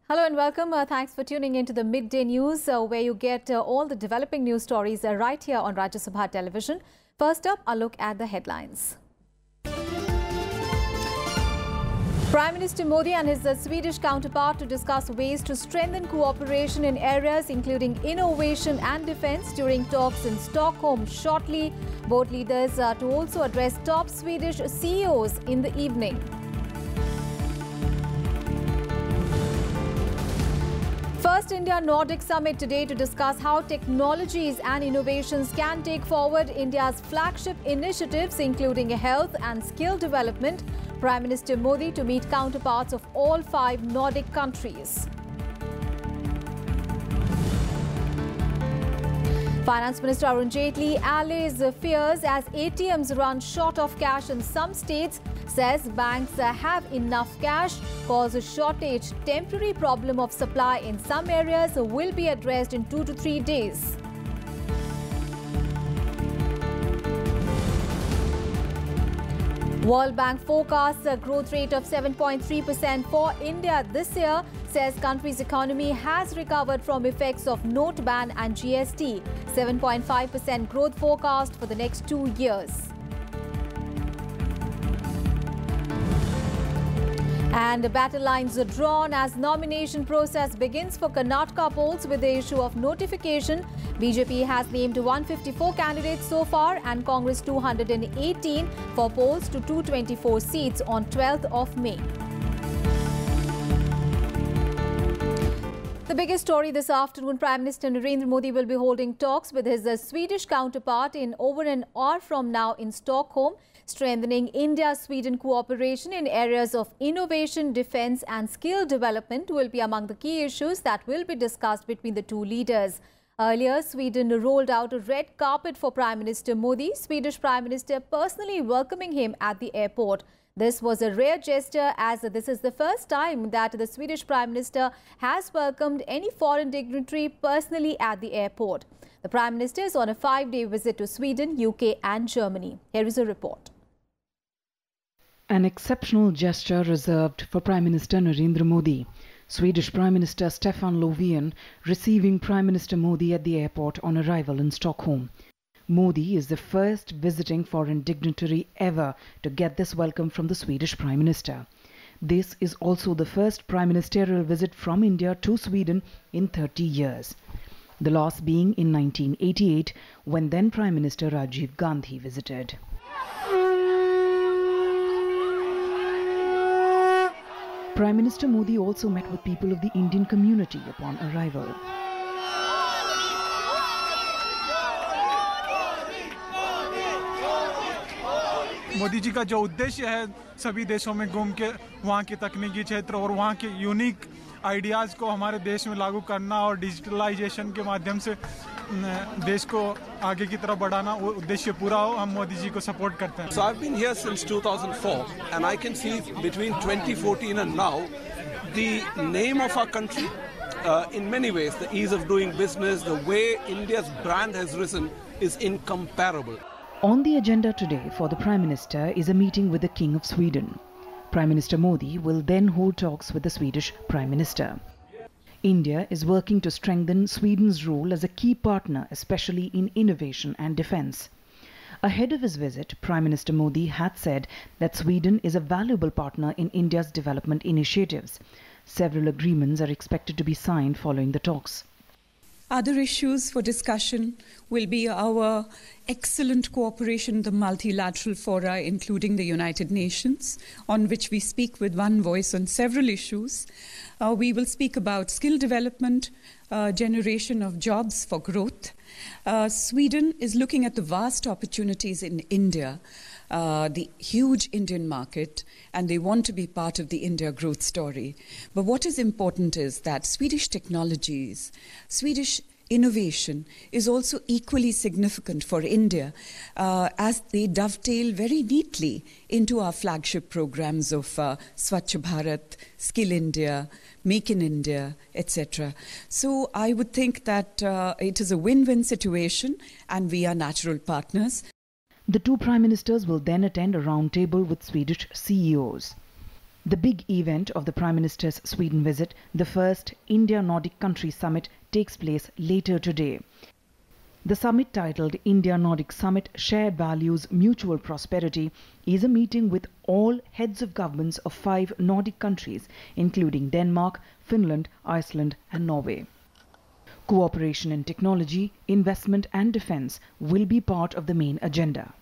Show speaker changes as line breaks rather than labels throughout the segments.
Hello and welcome. Thanks for tuning into the Midday News, where you get all the developing news stories right here on Rajya Sabha television. First up, a look at the headlines. Prime Minister Modi and his Swedish counterpart to discuss ways to strengthen cooperation in areas including innovation and defence during talks in Stockholm shortly. Both leaders to also address top Swedish CEOs in the evening. First India Nordic Summit today to discuss how technologies and innovations can take forward India's flagship initiatives, including health and skill development. Prime Minister Modi to meet counterparts of all 5 Nordic countries. Finance Minister Arun Jaitley allays fears as ATMs run short of cash in some states, says banks have enough cash, calls a shortage. Temporary problem of supply in some areas will be addressed in 2 to 3 days. World Bank forecasts a growth rate of 7.3% for India this year, says country's economy has recovered from effects of note ban and GST. 7.5% growth forecast for the next 2 years. And battle lines are drawn as nomination process begins for Karnataka polls with the issue of notification. BJP has named 154 candidates so far and Congress 218 for polls to 224 seats on 12th of May. The biggest story this afternoon, Prime Minister Narendra Modi will be holding talks with his Swedish counterpart in over an hour from now in Stockholm. Strengthening India-Sweden cooperation in areas of innovation, defence and skill development will be among the key issues that will be discussed between the two leaders. Earlier, Sweden rolled out a red carpet for Prime Minister Modi, Swedish Prime Minister personally welcoming him at the airport. This was a rare gesture as this is the first time that the Swedish Prime Minister has welcomed any foreign dignitary personally at the airport. The Prime Minister is on a 5-day visit to Sweden, UK and Germany. Here is a report.
An exceptional gesture reserved for Prime Minister Narendra Modi. Swedish Prime Minister Stefan Löfven receiving Prime Minister Modi at the airport on arrival in Stockholm. Modi is the first visiting foreign dignitary ever to get this welcome from the Swedish Prime Minister. This is also the first prime ministerial visit from India to Sweden in 30 years. The last being in 1988 when then Prime Minister Rajiv Gandhi visited. Prime Minister Modi also met with people of the Indian community upon arrival.
Modi ji का जो उद्देश्य है सभी देशों में घूम के वहाँ के तकनीकी क्षेत्र और वहाँ के यूनिक आइडियाज़ को हमारे देश में लागू करना और डिजिटलाइजेशन के माध्यम से देश को आगे की तरफ बढ़ाना, वो उद्देश्य पूरा हो, हम मोदी जी को सपोर्ट करते हैं.
So I've been here since 2004 and I can see between 2014 and now the name of our country in many ways, the ease of doing business, the way India's brand has risen is incomparable.
On the agenda today for the Prime Minister is a meeting with the King of Sweden. Prime Minister Modi will then hold talks with the Swedish Prime Minister. India is working to strengthen Sweden's role as a key partner, especially in innovation and defence. Ahead of his visit, Prime Minister Modi had said that Sweden is a valuable partner in India's development initiatives. Several agreements are expected to be signed following the talks.
Other issues for discussion will be our excellent cooperation in the multilateral fora, including the United Nations, on which we speak with one voice on several issues. We will speak about skill development, generation of jobs for growth. Sweden is looking at the vast opportunities in India, the huge Indian market, and they want to be part of the India growth story. But what is important is that Swedish technologies, Swedish innovation is also equally significant for India as they dovetail very neatly into our flagship programs of Swachh Bharat, Skill India, Make in India, etc. So I would think that it is a win-win situation and we are natural partners.
The two Prime Ministers will then attend a roundtable with Swedish CEOs. The big event of the Prime Minister's Sweden visit, the first India-Nordic Countries Summit, takes place later today. The summit, titled India-Nordic Summit Shared Values, Mutual Prosperity, is a meeting with all heads of governments of 5 Nordic countries, including Denmark, Finland, Iceland and Norway. Cooperation in technology, investment and defence will be part of the main agenda.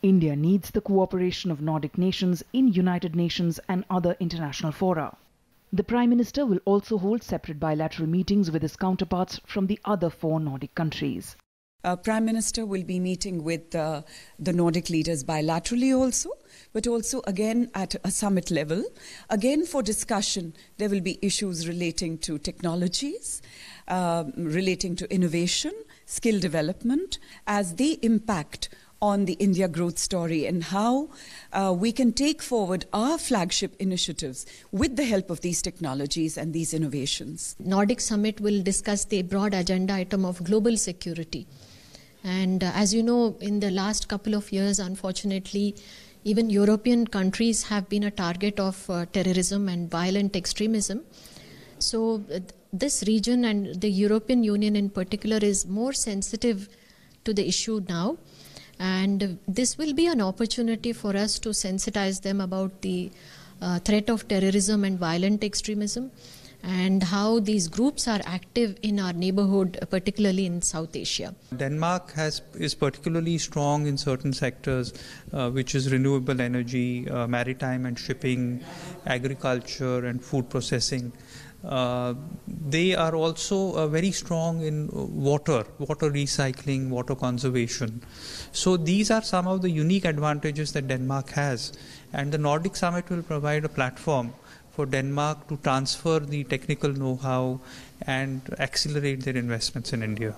India needs the cooperation of Nordic nations in United Nations and other international fora. The Prime Minister will also hold separate bilateral meetings with his counterparts from the other 4 Nordic countries.
Prime Minister will be meeting with the Nordic leaders bilaterally also, but also again at a summit level. Again for discussion, there will be issues relating to technologies, relating to innovation, skill development, as they impact on the India growth story and how we can take forward our flagship initiatives with the help of these technologies and these innovations.
Nordic Summit will discuss the broad agenda item of global security. And as you know, in the last couple of years, unfortunately, even European countries have been a target of terrorism and violent extremism. So this region and the European Union in particular is more sensitive to the issue now. And this will be an opportunity for us to sensitize them about the threat of terrorism and violent extremism and how these groups are active in our neighborhood, particularly in South Asia.
Denmark is particularly strong in certain sectors, which is renewable energy, maritime and shipping, agriculture and food processing. They are also very strong in water recycling, water conservation. So these are some of the unique advantages that Denmark has, and the Nordic Summit will provide a platform for Denmark to transfer the technical know-how and accelerate their investments in India.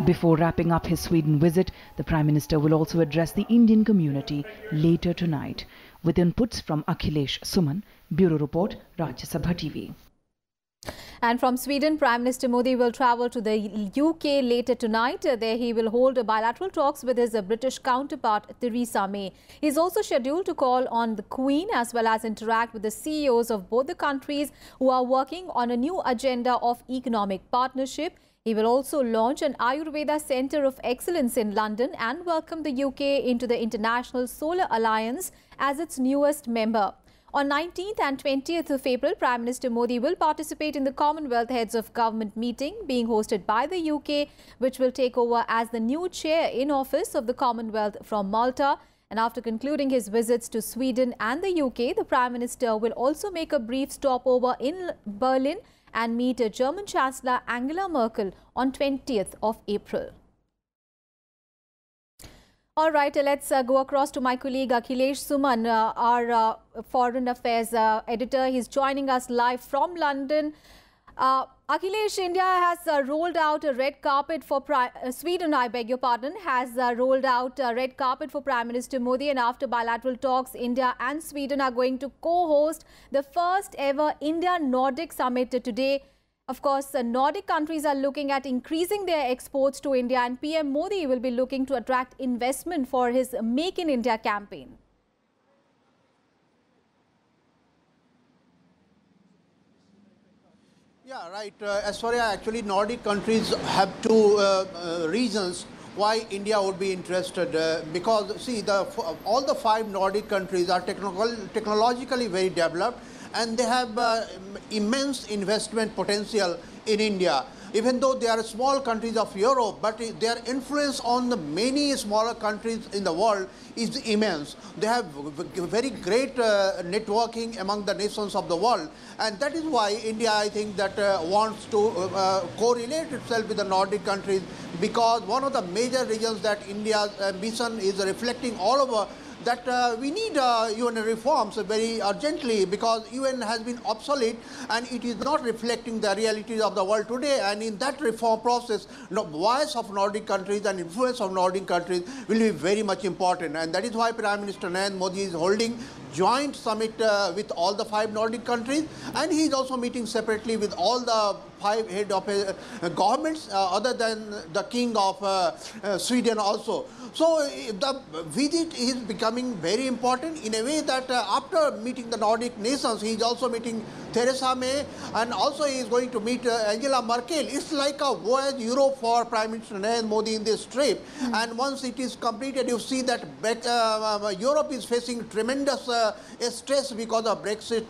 Before wrapping up his Sweden visit, the Prime Minister will also address the Indian community later tonight. With inputs from Akhilesh Suman, Bureau Report, Rajya Sabha TV.
And from Sweden, Prime Minister Modi will travel to the UK later tonight. There he will hold bilateral talks with his British counterpart Theresa May. He is also scheduled to call on the Queen as well as interact with the CEOs of both the countries who are working on a new agenda of economic partnership. He will also launch an Ayurveda Centre of Excellence in London and welcome the UK into the International Solar Alliance as its newest member. On 19th and 20th of April, Prime Minister Modi will participate in the Commonwealth Heads of Government meeting being hosted by the UK, which will take over as the new chair in office of the Commonwealth from Malta. And after concluding his visits to Sweden and the UK, the Prime Minister will also make a brief stopover in Berlin and meet German Chancellor Angela Merkel on 20th of April. All right, let's go across to my colleague Akhilesh Suman, our Foreign Affairs editor. He's joining us live from London. Akhilesh, India has rolled out a red carpet for Sweden, I beg your pardon, has rolled out a red carpet for Prime Minister Modi, and after bilateral talks, India and Sweden are going to co-host the first ever India-Nordic Summit today. Of course, the Nordic countries are looking at increasing their exports to India, and PM Modi will be looking to attract investment for his Make in India campaign.
Yeah, right. As far as actually Nordic countries have 2 reasons why India would be interested. Because, see, all the 5 Nordic countries are technologically very developed, and they have immense investment potential in India. Even though they are small countries of Europe, but their influence on the many smaller countries in the world is immense. They have very great networking among the nations of the world, and that is why India, I think, that wants to correlate itself with the Nordic countries, because one of the major reasons that India's ambition is reflecting all over that we need UN reforms very urgently, because UN has been obsolete and it is not reflecting the realities of the world today. And in that reform process, the voice of Nordic countries and influence of Nordic countries will be very much important. And that is why Prime Minister Narendra Modi is holding joint summit with all the 5 Nordic countries, and he is also meeting separately with all the 5 head of governments other than the King of Sweden also. So the visit is becoming very important in a way that after meeting the Nordic nations, he is also meeting Theresa May, and also he is going to meet Angela Merkel. It's like a voyage Europe for Prime Minister Narendra Modi in this trip. And once it is completed, you see that Europe is facing tremendous stress because of Brexit.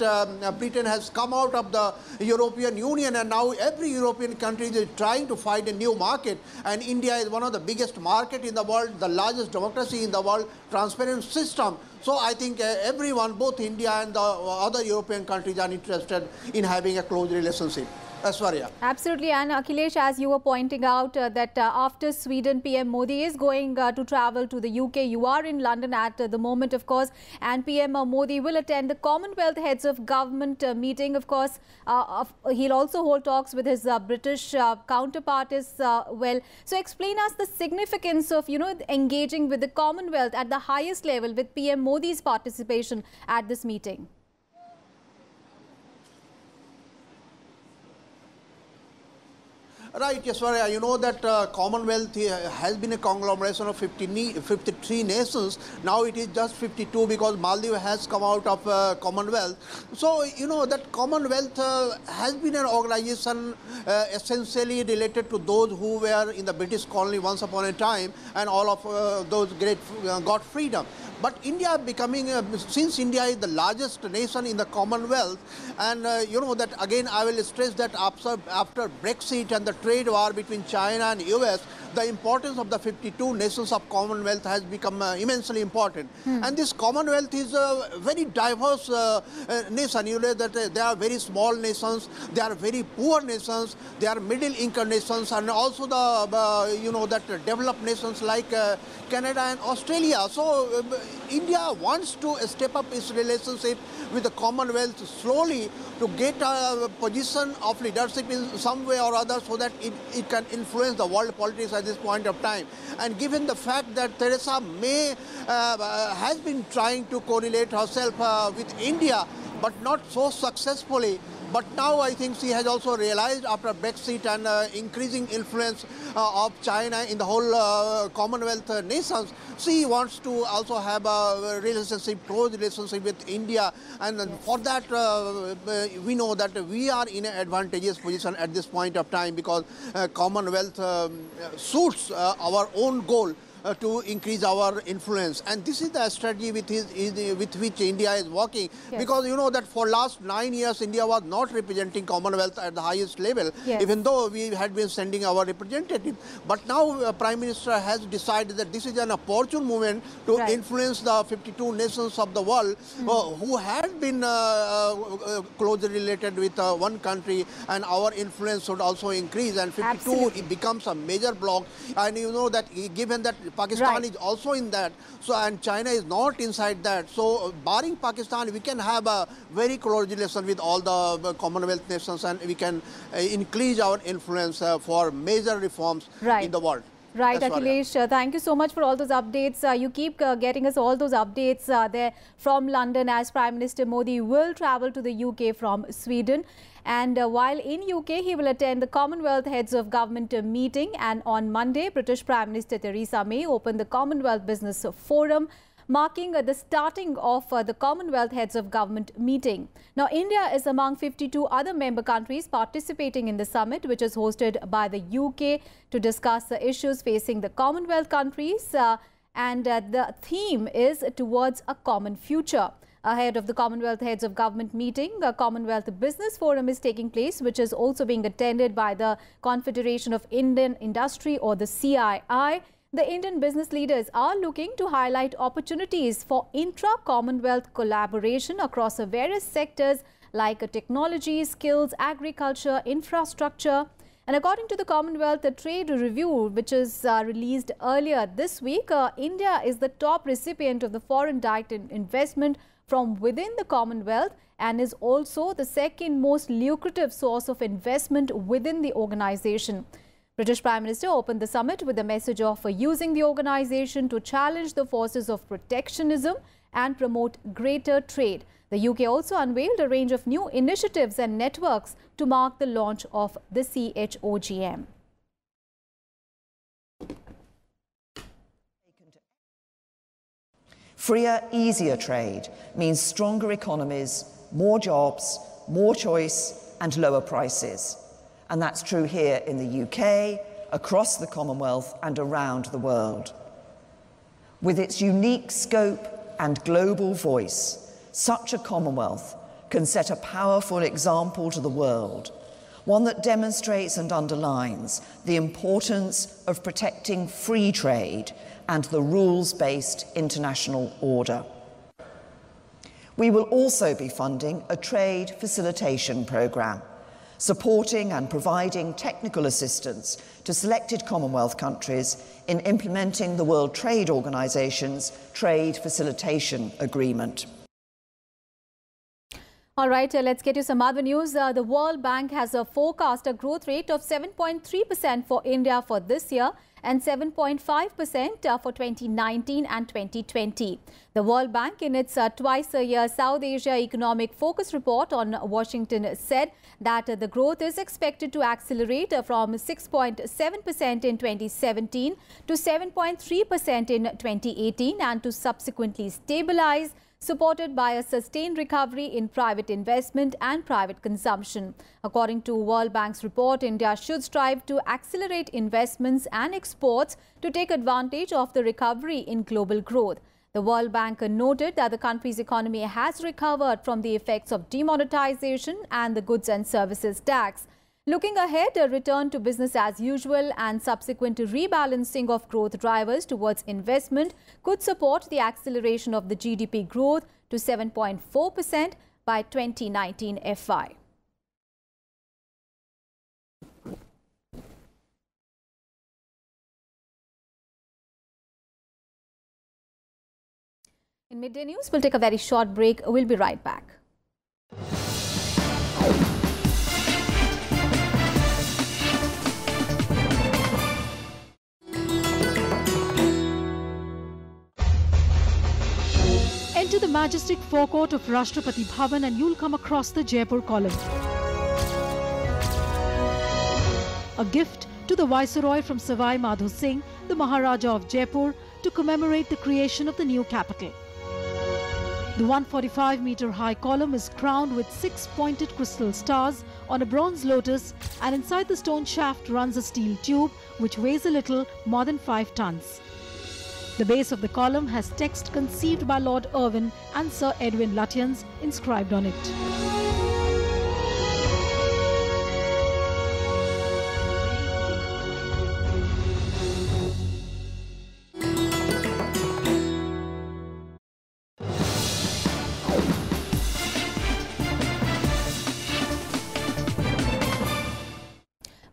Britain has come out of the European Union, and now every European country is trying to find a new market. And India is one of the biggest market in the world, the largest democracy in the world, transparent system. So I think everyone, both India and the other European countries, are interested in having a close relationship. Aswarya.
Absolutely, and Akhilesh, as you were pointing out that after Sweden, PM Modi is going to travel to the UK. You are in London at the moment, of course, and PM Modi will attend the Commonwealth Heads of Government meeting. Of course, he'll also hold talks with his British counterpart as well. So explain us the significance of, engaging with the Commonwealth at the highest level with PM Modi's participation at this meeting.
Right, Yaswarya, you know that Commonwealth has been a conglomeration of 53 nations. Now it is just 52 because Maldives has come out of Commonwealth. So, that Commonwealth has been an organization essentially related to those who were in the British colony once upon a time, and all of those great got freedom. But India becoming, since India is the largest nation in the Commonwealth, and that again I will stress that after Brexit and the trade war between China and US, the importance of the 52 nations of Commonwealth has become immensely important. And this Commonwealth is a very diverse nation. You know that they are very small nations, they are very poor nations, they are middle income nations, and also the developed nations like Canada and Australia. So India wants to step up its relationship with the Commonwealth slowly to get a position of leadership in some way or other, so that it can influence the world politics at this point of time. And given the fact that Theresa May has been trying to correlate herself with India, but not so successfully. But now I think she has also realized after Brexit and increasing influence of China in the whole Commonwealth nations, she wants to also have a relationship, close relationship with India. And for that, we know that we are in an advantageous position at this point of time, because Commonwealth suits our own goal to increase our influence, and this is the strategy with which India is working. Yes. Because you know that for last 9 years India was not representing Commonwealth at the highest level. Yes. Even though we had been sending our representative. But now Prime Minister has decided that this is an opportune moment to influence the 52 nations of the world who had been closely related with one country, and our influence should also increase, and 52 it becomes a major bloc. And you know that given that Pakistan is also in that, so and China is not inside that. So barring Pakistan, we can have a very close relation with all the Commonwealth nations, and we can increase our influence for major reforms in the world.
Right, Akhilesh, thank you so much for all those updates. You keep getting us all those updates there from London, as Prime Minister Modi will travel to the UK from Sweden. And while in UK, he will attend the Commonwealth Heads of Government meeting. And on Monday, British Prime Minister Theresa May opened the Commonwealth Business Forum, marking the starting of the Commonwealth Heads of Government meeting. Now, India is among 52 other member countries participating in the summit, which is hosted by the UK to discuss the issues facing the Commonwealth countries. And the theme is towards a common future. Ahead of the Commonwealth Heads of Government meeting, the Commonwealth Business Forum is taking place, which is also being attended by the Confederation of Indian Industry, or the CII. The Indian business leaders are looking to highlight opportunities for intra-Commonwealth collaboration across various sectors like technology, skills, agriculture, infrastructure. And according to the Commonwealth Trade Review, which is released earlier this week, India is the top recipient of the foreign direct investment from within the Commonwealth, and is also the second most lucrative source of investment within the organization. British Prime Minister opened the summit with a message of using the organization to challenge the forces of protectionism and promote greater trade. The UK also unveiled a range of new initiatives and networks to mark the launch of the CHOGM.
Freer, easier trade means stronger economies, more jobs, more choice and lower prices. And that's true here in the UK, across the Commonwealth and around the world. With its unique scope and global voice, such a Commonwealth can set a powerful example to the world, one that demonstrates and underlines the importance of protecting free trade and the rules-based international order. We will also be funding a trade facilitation programme, supporting and providing technical assistance to selected Commonwealth countries in implementing the World Trade Organization's Trade Facilitation Agreement.
All right, let's get you some other news. The World Bank has forecast a growth rate of 7.3% for India for this year and 7.5% for 2019 and 2020. The World Bank, in its twice-a-year South Asia Economic Focus Report on Washington, said that the growth is expected to accelerate from 6.7% in 2017 to 7.3% in 2018 and to subsequently stabilize, supported by a sustained recovery in private investment and private consumption. According to World Bank's report, India should strive to accelerate investments and exports to take advantage of the recovery in global growth. The World Bank noted that the country's economy has recovered from the effects of demonetization and the goods and services tax. Looking ahead, a return to business as usual and subsequent rebalancing of growth drivers towards investment could support the acceleration of the GDP growth to 7.4% by 2019 FY. In Midday News, we'll take a very short break. We'll be right back.
Enter the majestic forecourt of Rashtrapati Bhavan and you'll come across the Jaipur column. A gift to the Viceroy from Savai Madho Singh, the Maharaja of Jaipur, to commemorate the creation of the new capital. The 145-meter high column is crowned with 6 pointed crystal stars on a bronze lotus, and inside the stone shaft runs a steel tube which weighs a little more than 5 tons. The base of the column has text conceived by Lord Irwin and Sir Edwin Lutyens inscribed on it.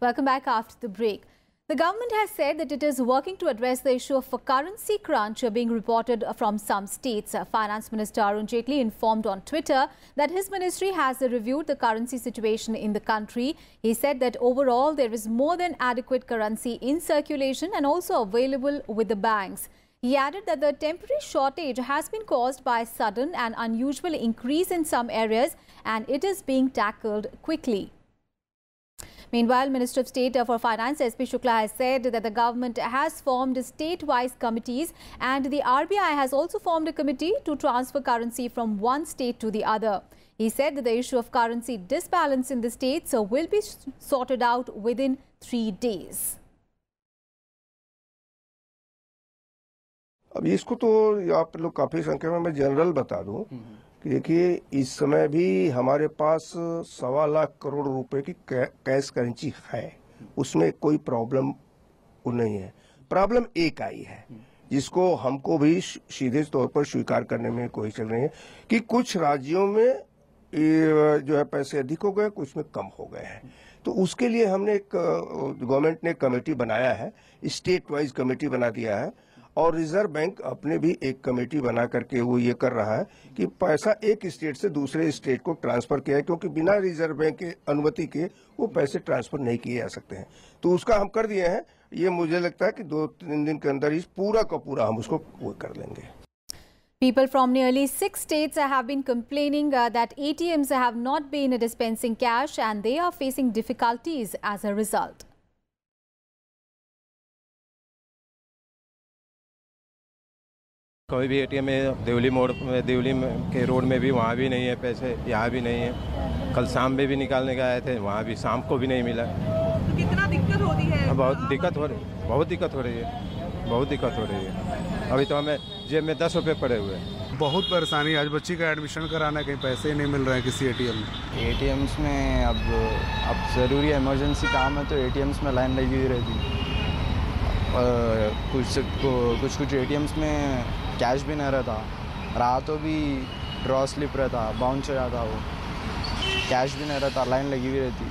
Welcome back after the break. The government has said that it is working to address the issue of a currency crunch being reported from some states. Finance Minister Arun Jaitley informed on Twitter that his ministry has reviewed the currency situation in the country. He said that overall there is more than adequate currency in circulation and also available with the banks. He added that the temporary shortage has been caused by a sudden and unusual increase in some areas and it is being tackled quickly. Meanwhile, Minister of State for Finance SP Shukla has said that the government has formed state-wise committees and the RBI has also formed a committee to transfer currency from one state to the other. He said that the issue of currency disbalance in the states will be sorted out within 3 days.
अब इसको तो आप लोग काफी संख्या में मैं general बता दूं कि देखिए इस समय भी हमारे पास 1.25 लाख करोड़ रुपए की कैश करेंसी है, उसमें कोई प्रॉब्लम नहीं है। प्रॉब्लम एक आई है जिसको हमको भी सीधे तौर पर स्वीकार करने में कोई चल रही है कि कुछ राज्यों में जो है पैसे अधिक हो गए, कुछ में कम हो गए हैं। तो उसके लिए हमने गवर्नमेंट ने कमेटी बनाया है, स्टेट वाइज कमेटी बना दिया है और रिजर्व बैंक अपने भी एक कमेटी बना करके वो ये कर रहा है कि पैसा एक स्टेट से दूसरे स्टेट को ट्रांसफर किया है, क्योंकि बिना रिजर्व बैंक के अनुमति के वो पैसे ट्रांसफर नहीं किए जा सकते हैं। तो उसका हम कर दिए हैं। ये मुझे लगता है कि 2-3 दिन के अंदर ही पूरा का पूरा हम उसको वो कर लेंगे।
People from nearly 6 states have been complaining that ATMs have not been dispensing cash and they are facing difficulties as a result.
कोई भी एटीएम में देवली मोड़ में देवली के रोड में भी वहाँ भी नहीं है पैसे, यहाँ भी नहीं है। कल शाम में भी निकालने के आए थे, वहाँ भी शाम को भी नहीं मिला।
तो कितना दिक्कत होती है?
बहुत दिक्कत हो रही है, बहुत दिक्कत हो रही है, बहुत दिक्कत हो रही है। अभी तो हमें जेब में 10 रुपये पड़े हुए हैं।
बहुत परेशानी। आज बच्ची का एडमिशन कराना है, कहीं पैसे ही नहीं मिल रहे हैं किसी एटीएम में।
एटीएम्स में अब ज़रूरी इमरजेंसी काम है तो एटीएम्स में लाइन लगी हुई रहती है। कुछ एटीएम्स में कैश भी नहीं रहता, रातों भी ड्रॉ स्लिप रहता, बाउंस हो जाता, वो कैश भी नहीं रहता, लाइन लगी हुई रहती।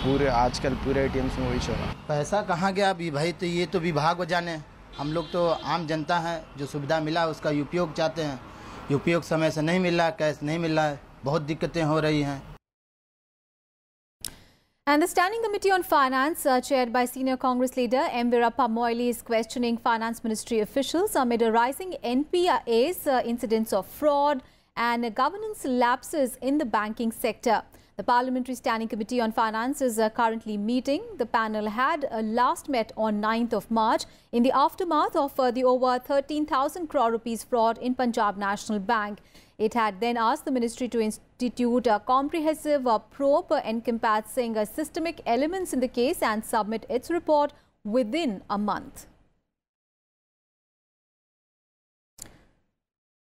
पूरे आजकल पूरे एटीएम्स में वही चल रहा।
पैसा कहाँ गया अभी भाई, तो ये तो विभाग को जाने। हम लोग तो आम जनता हैं, जो सुविधा मिला उसका उपयोग चाहते हैं। उपयोग समय से नहीं मिल रहा, कैश नहीं मिल रहा है, बहुत दिक्कतें हो रही हैं।
And the Standing Committee on Finance, chaired by senior Congress leader M. Veerappa Moily, is questioning Finance Ministry officials amid a rising NPAs, incidents of fraud and governance lapses in the banking sector. The Parliamentary Standing Committee on Finance is currently meeting. The panel had last met on 9th of March in the aftermath of the over 13,000 crore rupees fraud in Punjab National Bank. It had then asked the ministry to institute a comprehensive probe encompassing systemic elements in the case and submit its report within a month.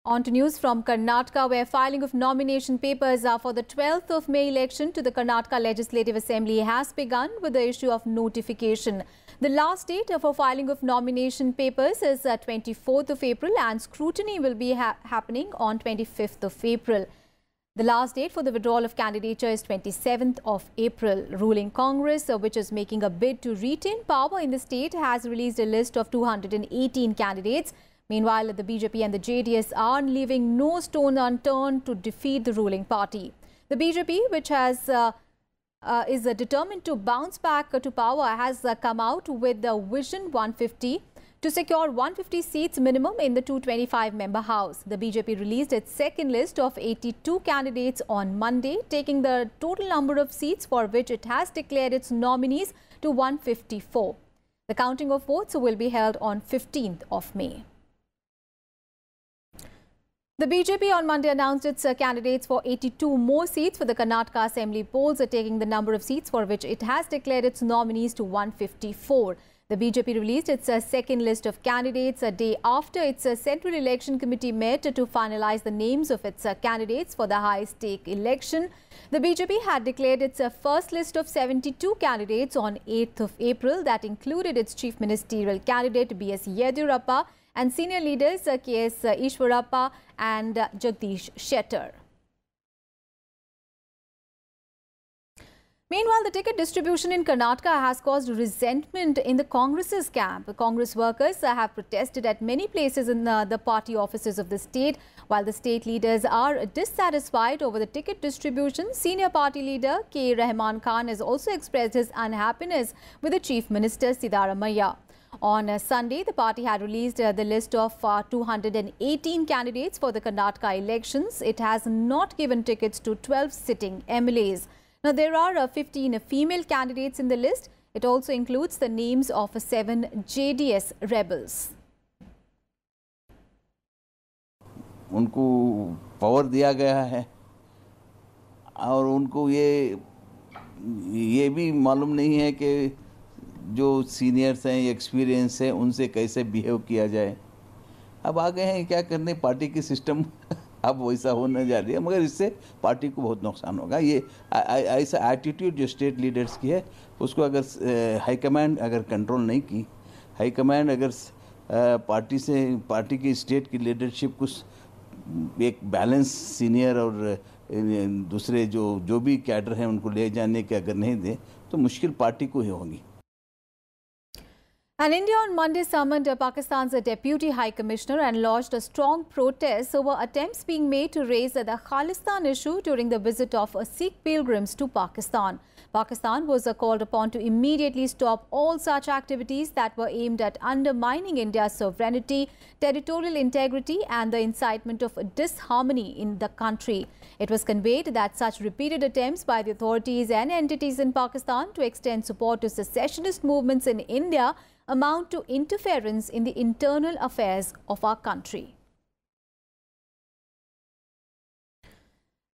On to news from Karnataka, where filing of nomination papers for the 12th of May election to the Karnataka Legislative Assembly has begun with the issue of notification. The last date for filing of nomination papers is 24th of April and scrutiny will be happening on 25th of April. The last date for the withdrawal of candidature is 27th of April. Ruling Congress, which is making a bid to retain power in the state, has released a list of 218 candidates. Meanwhile, the BJP and the JDS are leaving no stone unturned to defeat the ruling party. The BJP, which is determined to bounce back to power, has come out with the Vision 150 to secure 150 seats minimum in the 225-member House. The BJP released its second list of 82 candidates on Monday, taking the total number of seats for which it has declared its nominees to 154. The counting of votes will be held on 15th of May. The BJP on Monday announced its candidates for 82 more seats for the Karnataka Assembly polls, taking the number of seats for which it has declared its nominees to 154. The BJP released its second list of candidates a day after its Central Election Committee met to finalize the names of its candidates for the high-stake election. The BJP had declared its first list of 72 candidates on 8th of April that included its chief ministerial candidate B.S. Yediyurappa and senior leaders K.S. Ishwarappa and Jagdish Shettar. Meanwhile, the ticket distribution in Karnataka has caused resentment in the Congress's camp. Congress workers have protested at many places in the party offices of the state. While the state leaders are dissatisfied over the ticket distribution, senior party leader K. Rahman Khan has also expressed his unhappiness with the Chief Minister Siddaramaiah. On Sunday, the party had released the list of 218 candidates for the Karnataka elections. It has not given tickets to 12 sitting MLAs. Now, there are 15 female candidates in the list. It also includes the names of 7 JDS rebels.
उनको power दिया गया है और उनको ये भी मालूम नहीं है कि जो सीनियर्स हैं, एक्सपीरियंस है, उनसे कैसे बिहेव किया जाए। अब आ गए हैं क्या करने, पार्टी की सिस्टम अब वैसा होने जा रही है, मगर इससे पार्टी को बहुत नुकसान होगा। ये ऐसा एटीट्यूड जो स्टेट लीडर्स की है, उसको अगर हाईकमांड अगर कंट्रोल नहीं की, हाईकमांड अगर पार्टी की स्टेट की लीडरशिप को एक बैलेंस सीनियर और दूसरे जो भी कैडर हैं उनको ले जाने के अगर नहीं दे, तो मुश्किल पार्टी को ही होगी।
And India on Monday summoned Pakistan's Deputy High Commissioner and lodged a strong protest over attempts being made to raise the Khalistan issue during the visit of Sikh pilgrims to Pakistan. Pakistan was called upon to immediately stop all such activities that were aimed at undermining India's sovereignty, territorial integrity and the incitement of disharmony in the country. It was conveyed that such repeated attempts by the authorities and entities in Pakistan to extend support to secessionist movements in India amount to interference in the internal affairs of our country.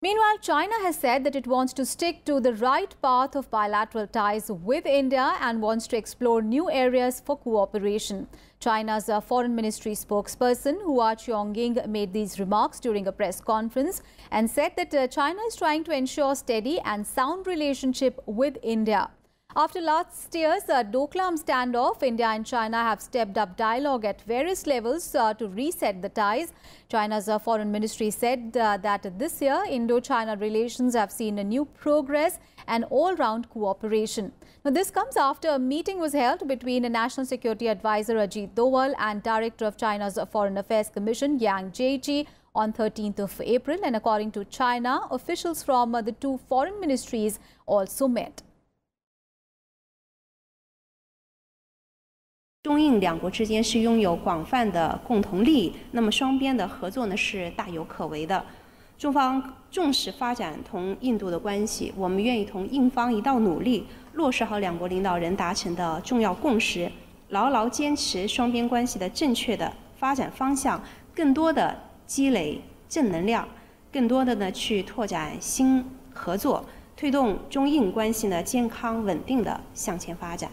Meanwhile, China has said that it wants to stick to the right path of bilateral ties with India and wants to explore new areas for cooperation. China's Foreign Ministry spokesperson Hua Chunying made these remarks during a press conference and said that China is trying to ensure steady and sound relationship with India. After last year's Doklam standoff, India and China have stepped up dialogue at various levels to reset the ties. China's Foreign Ministry said that this year, Indo-China relations have seen a new progress and all-round cooperation. Now, this comes after a meeting was held between National Security Advisor Ajit Doval and Director of China's Foreign Affairs Commission Yang Jiechi on 13th of April. And according to China, officials from the two foreign ministries also met.
中印两国之间是拥有广泛的共同利益，那么双边的合作呢是大有可为的。中方重视发展同印度的关系，我们愿意同印方一道努力，落实好两国领导人达成的重要共识，牢牢坚持双边关系的正确的发展方向，更多的积累正能量，更多的呢去拓展新合作，推动中印关系呢健康稳定的向前发展。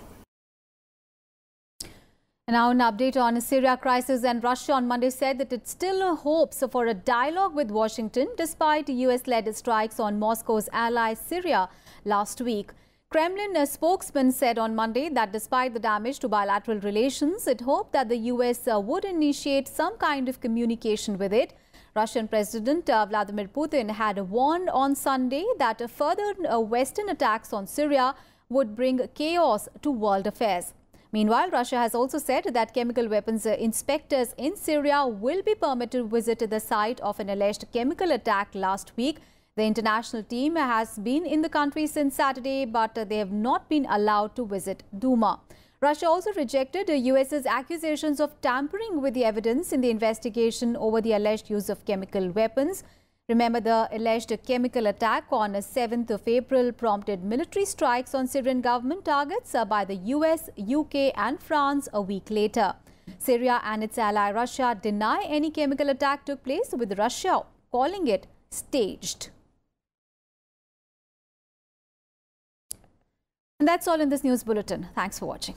Now an update on Syria crisis, and Russia on Monday said that it still hopes for a dialogue with Washington despite US-led strikes on Moscow's ally Syria last week. Kremlin spokesman said on Monday that despite the damage to bilateral relations, it hoped that the US would initiate some kind of communication with it. Russian President Vladimir Putin had warned on Sunday that further Western attacks on Syria would bring chaos to world affairs. Meanwhile, Russia has also said that chemical weapons inspectors in Syria will be permitted to visit the site of an alleged chemical attack last week. The international team has been in the country since Saturday, but they have not been allowed to visit Duma. Russia also rejected the US's accusations of tampering with the evidence in the investigation over the alleged use of chemical weapons. Remember, the alleged chemical attack on 7th of April prompted military strikes on Syrian government targets by the US, UK and France a week later. Syria and its ally Russia deny any chemical attack took place, with Russia calling it staged. And that's all in this news bulletin. Thanks for watching.